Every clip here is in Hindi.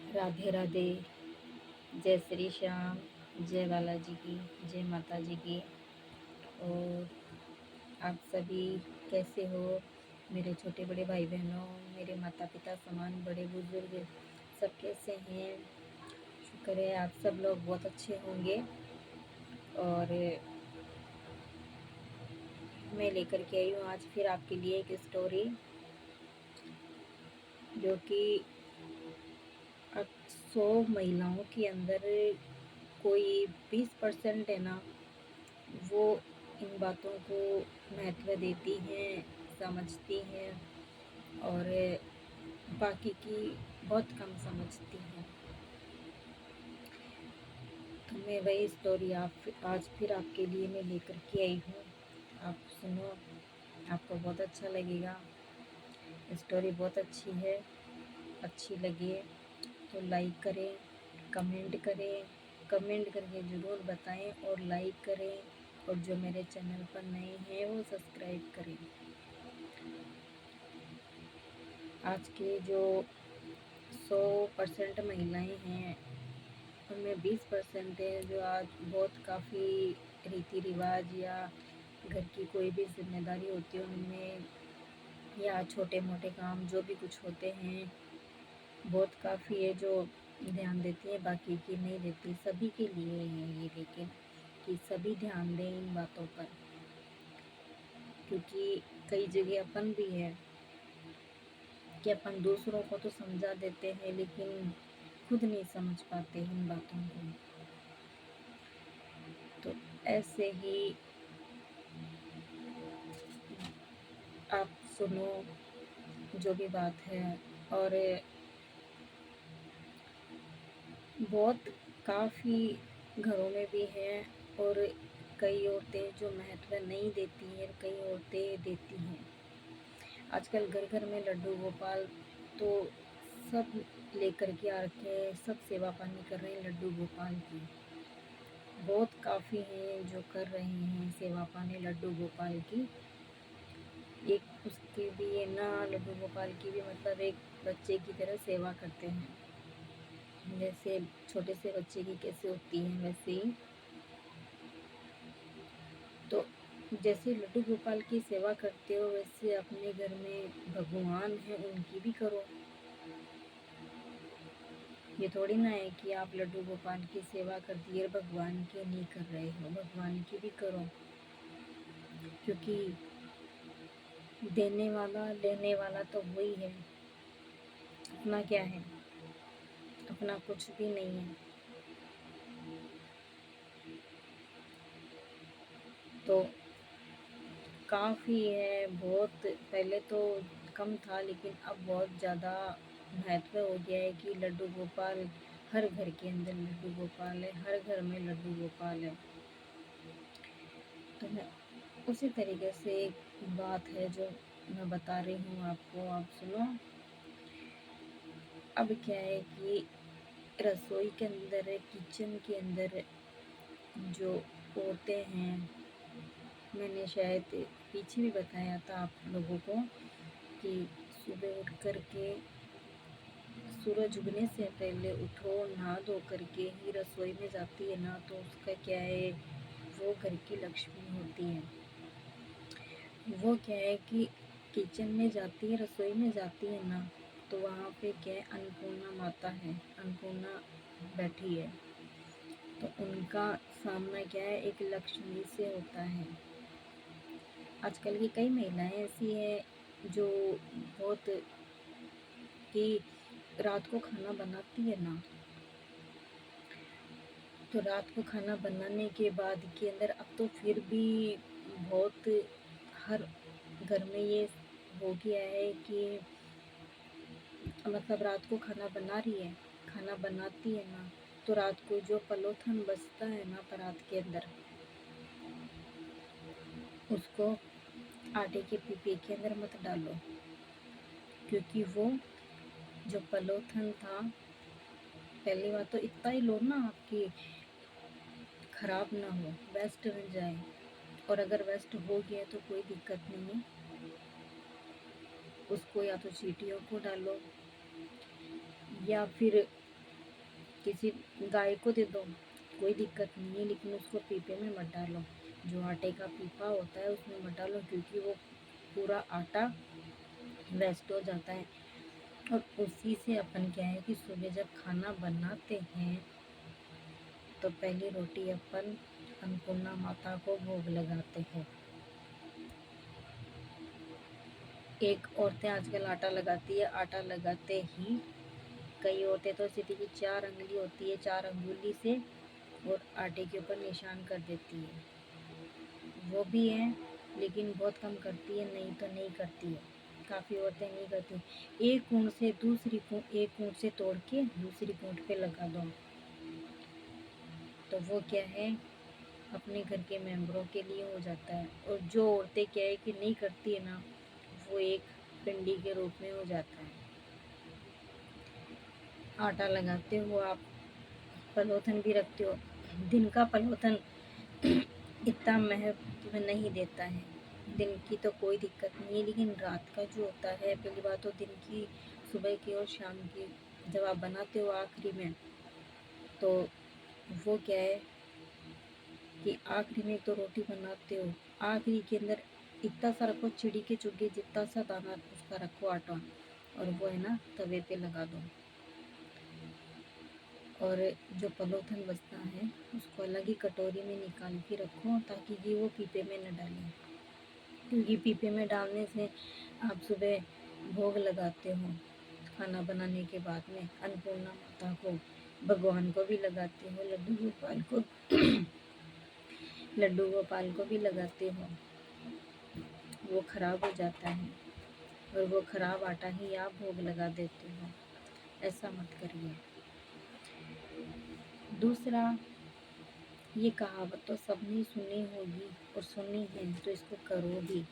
राधे राधे। जय श्री श्याम। जय बालाजी की। जय माता जी की। और आप सभी कैसे हो? मेरे छोटे बड़े भाई बहनों, मेरे माता पिता समान बड़े बुजुर्ग सब कैसे हैं? शुक्र है आप सब लोग बहुत अच्छे होंगे। और मैं लेकर के आई हूँ आज फिर आपके लिए एक स्टोरी, जो कि 100 महिलाओं के अंदर कोई 20% है ना, वो इन बातों को महत्व देती हैं, समझती हैं, और बाकी की बहुत कम समझती हैं। तो मैं वही स्टोरी आज फिर आपके लिए मैं लेकर के आई हूँ। आप सुनो, आपको बहुत अच्छा लगेगा। स्टोरी बहुत अच्छी है। अच्छी लगे तो लाइक करें, कमेंट करें, कमेंट करके ज़रूर बताएं और लाइक करें। और जो मेरे चैनल पर नए हैं वो सब्सक्राइब करें। आज के जो 100% महिलाएं हैं, उनमें 20% है जो आज बहुत काफ़ी रीति रिवाज या घर की कोई भी जिम्मेदारी होती है उनमें, या छोटे मोटे काम जो भी कुछ होते हैं, बहुत काफ़ी है जो ध्यान देती है, बाकी की नहीं देती। सभी के लिए है ये, लेकिन कि सभी ध्यान दें इन बातों पर, क्योंकि कई जगह अपन भी है कि अपन दूसरों को तो समझा देते हैं लेकिन खुद नहीं समझ पाते इन बातों को। तो ऐसे ही आप सुनो जो भी बात है। और बहुत काफ़ी घरों में भी हैं, और कई औरतें जो महत्व नहीं देती हैं, कई औरतें देती हैं। आजकल घर घर में लड्डू गोपाल तो सब लेकर के आ रखे हैं, सब सेवा पानी कर रहे हैं लड्डू गोपाल की। बहुत काफ़ी हैं जो कर रहे हैं सेवा पानी लड्डू गोपाल की। एक उसकी भी है ना, लड्डू गोपाल की भी मतलब एक बच्चे की तरह सेवा करते हैं। जैसे छोटे से बच्चे की कैसे होती है वैसे ही। तो जैसे लड्डू गोपाल की सेवा करते हो वैसे अपने घर में भगवान है उनकी भी करो। ये थोड़ी ना है कि आप लड्डू गोपाल की सेवा कर दिए भगवान की नहीं कर रहे हो, भगवान की भी करो। क्योंकि देने वाला लेने वाला तो वही है। अपना क्या है? अपना कुछ भी नहीं है। तो काफ़ी है, बहुत पहले तो कम था लेकिन अब बहुत ज़्यादा महत्व हो गया है कि लड्डू गोपाल हर घर के अंदर लड्डू गोपाल है, हर घर में लड्डू गोपाल है। तो मैं उसी तरीके से एक बात है जो मैं बता रही हूँ आपको, आप सुनो। अब क्या है कि रसोई के अंदर, किचन के अंदर जो औरतें हैं, मैंने शायद पीछे भी बताया था आप लोगों को कि सुबह उठ कर के सूरज उगने से पहले उठो, नहा धो करके ही रसोई में जाती है ना, तो उसका क्या है, वो घर की लक्ष्मी होती है। वो क्या है कि किचन में जाती है, रसोई में जाती है ना, तो वहाँ पे क्या है, अन्नपूर्णा माता है, अन्नपूर्णा बैठी है। तो उनका सामना क्या है, एक लक्ष्मी से होता है। आजकल की कई महिलाएं ऐसी हैं जो बहुत कि रात को खाना बनाती है ना, तो रात को खाना बनाने के बाद के अंदर अब तो फिर भी बहुत हर घर में ये हो गया है कि मतलब रात को खाना बना रही है, खाना बनाती है ना, तो रात को जो पलोथन बचता है ना परात के अंदर, उसको आटे के पीपे के अंदर मत डालो। क्योंकि वो जो पलोथन था, पहली बात तो इतना ही लो ना आपकी खराब ना हो, वेस्ट न जाए। और अगर वेस्ट हो गया तो कोई दिक्कत नहीं है, उसको या तो चींटियों को डालो, या फिर किसी गाय को दे दो, कोई दिक्कत नहीं है, लेकिन उसको पीपे में मत डालो। जो आटे का पीपा होता है उसमें मत डालो, क्योंकि वो पूरा आटा वेस्ट हो जाता है। और उसी से अपन क्या है कि सुबह जब खाना बनाते हैं तो पहली रोटी अपन अन्नपूर्णा माता को भोग लगाते हैं। एक औरतें आजकल आटा लगाती है, आटा लगाते ही कई औरतें तो सीधी की 4 अंगुली होती है, 4 अंगुली से और आटे के ऊपर निशान कर देती है। वो भी है, लेकिन बहुत कम करती है, नहीं तो नहीं करती है। काफ़ी औरतें नहीं करती। एक कूंड से दूसरी कूंड, एक कूंड से तोड़ के दूसरी कूंड पे लगा दो, तो वो क्या है अपने घर के मेंबरों के लिए हो जाता है। और जो औरतें क्या है कि नहीं करती है ना, वो एक पिंडी के रूप में हो जाता है। आटा लगाते हो आप, पलोथन भी रखते हो। दिन का पलोथन इतना महत्व नहीं देता है, दिन की तो कोई दिक्कत नहीं है, लेकिन रात का जो होता है, पहली बात तो दिन की, सुबह की और शाम की जब आप बनाते हो आखिरी में, तो वो क्या है कि आखिरी में तो रोटी बनाते हो, आखिरी के अंदर इतना सा रखो, चिड़ी के चुगे जितना सा दाना उसका रखो आटा, और वो है ना तवे पे लगा दो। और जो पलोथन बचता है उसको अलग ही कटोरी में निकाल के रखो, ताकि कि वो पीपे में न डालें, क्योंकि पीपे में डालने से आप सुबह भोग लगाते हो खाना बनाने के बाद में अन्नपूर्णा माता को, भगवान को भी लगाते हो, लड्डू गोपाल को भी लगाते हो, वो खराब हो जाता है और वो खराब आटा ही आप भोग लगा देते हो। ऐसा मत करिए। दूसरा, ये कहावत तो सबने सुनी होगी और सुनी है, तो इसको करो भी।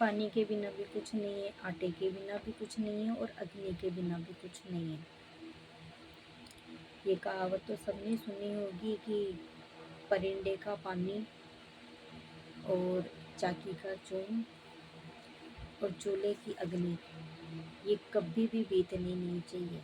पानी के बिना भी कुछ नहीं है, आटे के बिना भी कुछ नहीं है, और अग्नि के बिना भी कुछ नहीं है। ये कहावत तो सबने सुनी होगी कि परिंदे का पानी और चाकी का चून और चूल्हे की अग्नि, ये कभी भी बीतनी नहीं चाहिए।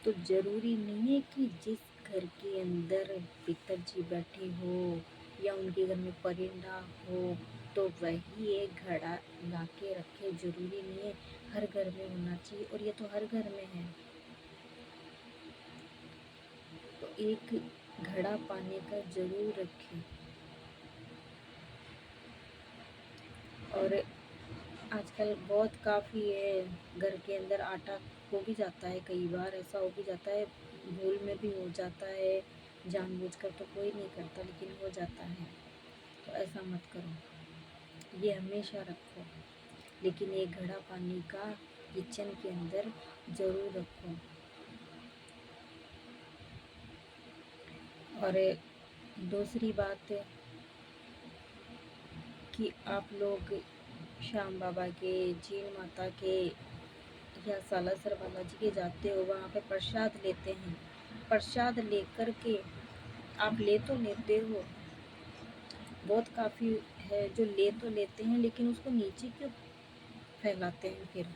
तो ज़रूरी नहीं है कि जिस घर के अंदर पिताजी बैठे हो या उनके घर में परिंदा हो तो वही एक घड़ा ला के रखे, ज़रूरी नहीं है, हर घर में होना चाहिए, और ये तो हर घर में है। तो एक घड़ा पानी का ज़रूर रखें। और आजकल बहुत काफ़ी है, घर के अंदर आटा हो भी जाता है, कई बार ऐसा हो भी जाता है, भूल में भी हो जाता है, जानबूझकर तो कोई नहीं करता, लेकिन हो जाता है, तो ऐसा मत करो, ये हमेशा रखो। लेकिन एक घड़ा पानी का किचन के अंदर ज़रूर रखो। और दूसरी बात कि आप लोग श्याम बाबा के, जीण माता के या सालासर बालाजी के जाते हो, वहाँ पे प्रसाद लेते हैं। प्रसाद लेकर के आप ले तो लेते हो, बहुत काफ़ी है जो ले तो लेते हैं, लेकिन उसको नीचे क्यों फैलाते हैं? फिर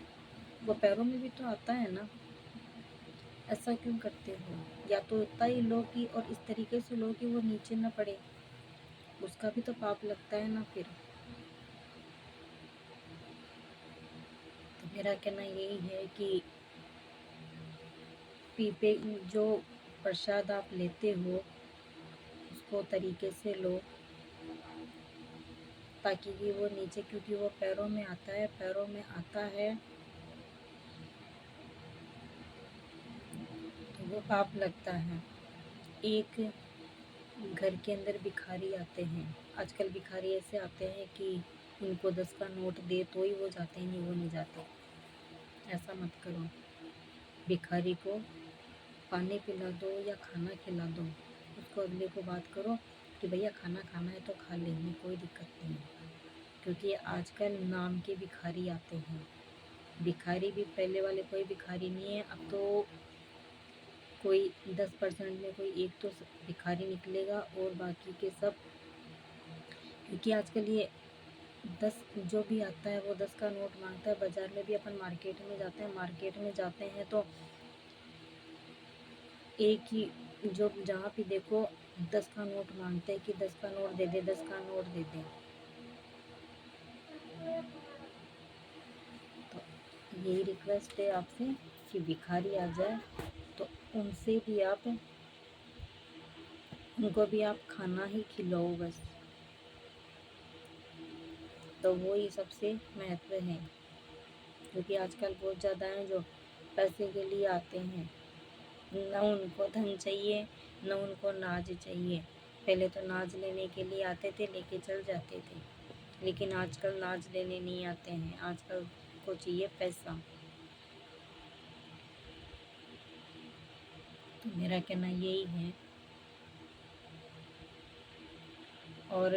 वो पैरों में भी तो आता है ना, ऐसा क्यों करते हो? या तो उतना ही लो कि, और इस तरीके से लो कि वो नीचे ना पड़े, उसका भी तो पाप लगता है ना फिर। तो मेरा कहना यही है कि पीपे जो प्रसाद आप लेते हो उसको तरीके से लो, ताकि कि वो नीचे, क्योंकि वो पैरों में आता है, पैरों में आता है तो वो पाप लगता है। एक घर के अंदर भिखारी आते हैं, आजकल भिखारी ऐसे आते हैं कि उनको 10 का नोट दे तो ही वो जाते हैं, नहीं वो नहीं जाते। ऐसा मत करो। भिखारी को पानी पिला दो या खाना खिला दो, उसको अगले को बात करो कि भैया खाना खाना है तो खा लेंगे, कोई दिक्कत नहीं है। क्योंकि आजकल नाम के भिखारी आते हैं, भिखारी भी पहले वाले कोई भिखारी नहीं है, अब तो कोई 10% में कोई एक तो भिखारी निकलेगा, और बाकी के सब, क्योंकि आजकल ये 10 जो भी आता है वो 10 का नोट मांगता है। बाज़ार में भी अपन मार्केट में जाते हैं तो एक ही जो जहाँ भी देखो 10 का नोट मांगते हैं कि 10 का नोट दे दे, 10 का नोट दे दे। तो यही रिक्वेस्ट है आपसे कि भिखारी आ जाए तो उनसे भी आप उनको भी आप खाना ही खिलाओ बस। तो वो ही सबसे महत्व है, क्योंकि आजकल बहुत ज़्यादा हैं जो पैसे के लिए आते हैं। न उनको धन चाहिए, न उनको नाज चाहिए। पहले तो नाज लेने के लिए आते थे, लेके चल जाते थे, लेकिन आजकल नाज लेने नहीं आते हैं। आजकल को चाहिए पैसा। तो मेरा कहना यही है। और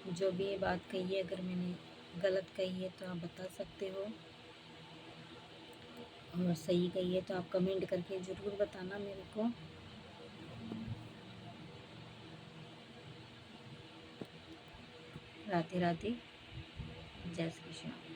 जो भी ये बात कही है, अगर मैंने गलत कही है तो आप बता सकते हो, और सही कही है तो आप कमेंट करके ज़रूर बताना मेरे को। राधे राधे, जय श्री कृष्ण।